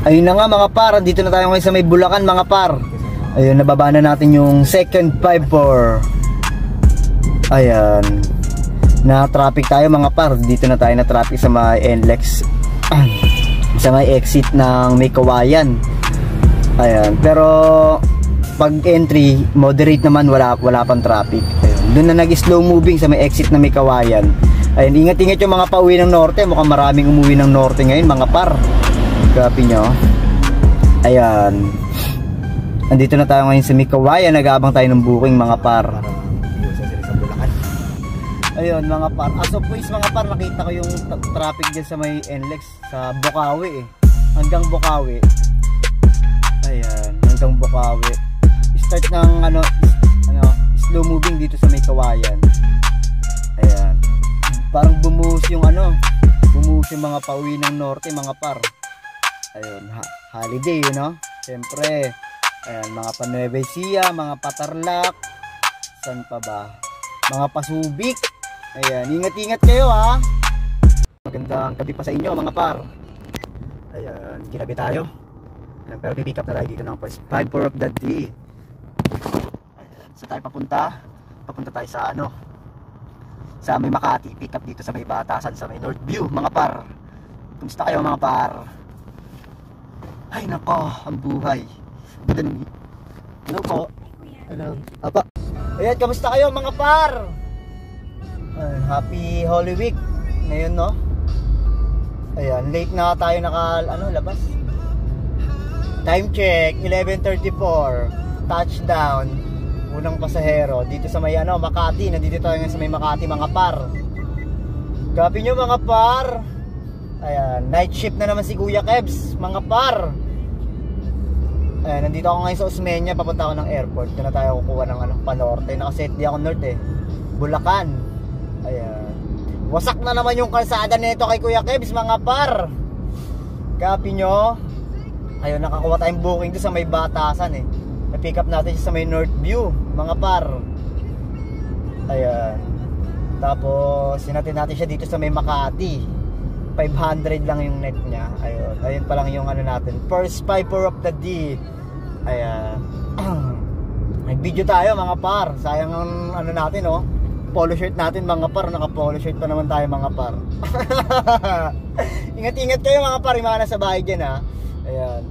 Ayun na nga mga par, dito na tayo ngayon sa may Bulacan mga par. Ayun, nababa na natin yung second 5-4. Ayan. Na traffic tayo mga par. Dito na tayo na traffic sa may NLEX. Sa may exit ng may Kawayan. Ayan. Pero pag entry, moderate naman, wala pang traffic. Ayun. Doon na nag-slow moving sa may exit na may Kawayan. Ayun, ingat-ingat yung mga pauwi ng norte. Mukhang maraming umuwi ng norte ngayon mga par. Grabe nyo. Ayan. Andito na tayo ngayon sa Mikawayan. Nag-aabang tayo ng booking mga par. Ayun mga par. As of please mga par, nakita ko yung traffic dyan sa may NLEX sa Bukawi hanggang Bukawi. Ayan, hanggang Bukawi. Start ng slow moving dito sa Mikawayan. Ayan. Parang bumuhos yung bumuhos yung mga pauwi ng norte mga par. Ayun, holiday, you know? Siyempre, ayan, mga Nueva Ecija, mga Patarlac, saan pa ba? Mga Pasubik. Ayan, ingat-ingat kayo ha. Magandang gabi pa sa inyo mga par. Ayan, ginabi tayo. Ayan, pero pipick up na tayo dito ng first 5-4 of the day. Ayan, saan tayo papunta? Papunta tayo sa sa may Makati. Pick up dito sa may Batasan, sa may Northview mga par. Kumusta kayo mga par? Ay nako, ang buhay. Hello po. Hello. Apa. Ayan, kamusta kayo mga par? Happy Holy Week ngayon, no? Ayan, late na tayo labas. Time check, 11:34. Touchdown. Unang pasahero dito sa may Makati. Nandito tayo ngayon sa may Makati mga par. Gabi nyo mga par. Ayan, night shift na naman si Kuya Kebs mga par. Ayan, nandito ako ngayon sa Osmeña. Papunta ako ng airport. Doon na tayo kukuha ng panorte. Nakaset di ako north Bulacan. Ayan, wasak na naman yung kalsada nito kay Kuya Kebs mga par. Copy nyo. Ayun, nakakuha tayong booking doon sa may Batasan na-pick up natin sa may Northview mga par. Ayan. Tapos sinatid natin siya dito sa may Makati. 500 lang yung net niya. Ayun, ayun pa lang yung natin. First 5-4 of the day. Ayan. Nag-video tayo mga par. Sayang ang natin polo shirt natin mga par. Naka polo shirt pa naman tayo mga par. Ingat-ingat kayo mga par. Yung mga nasa bahay dyan ha. Ayan.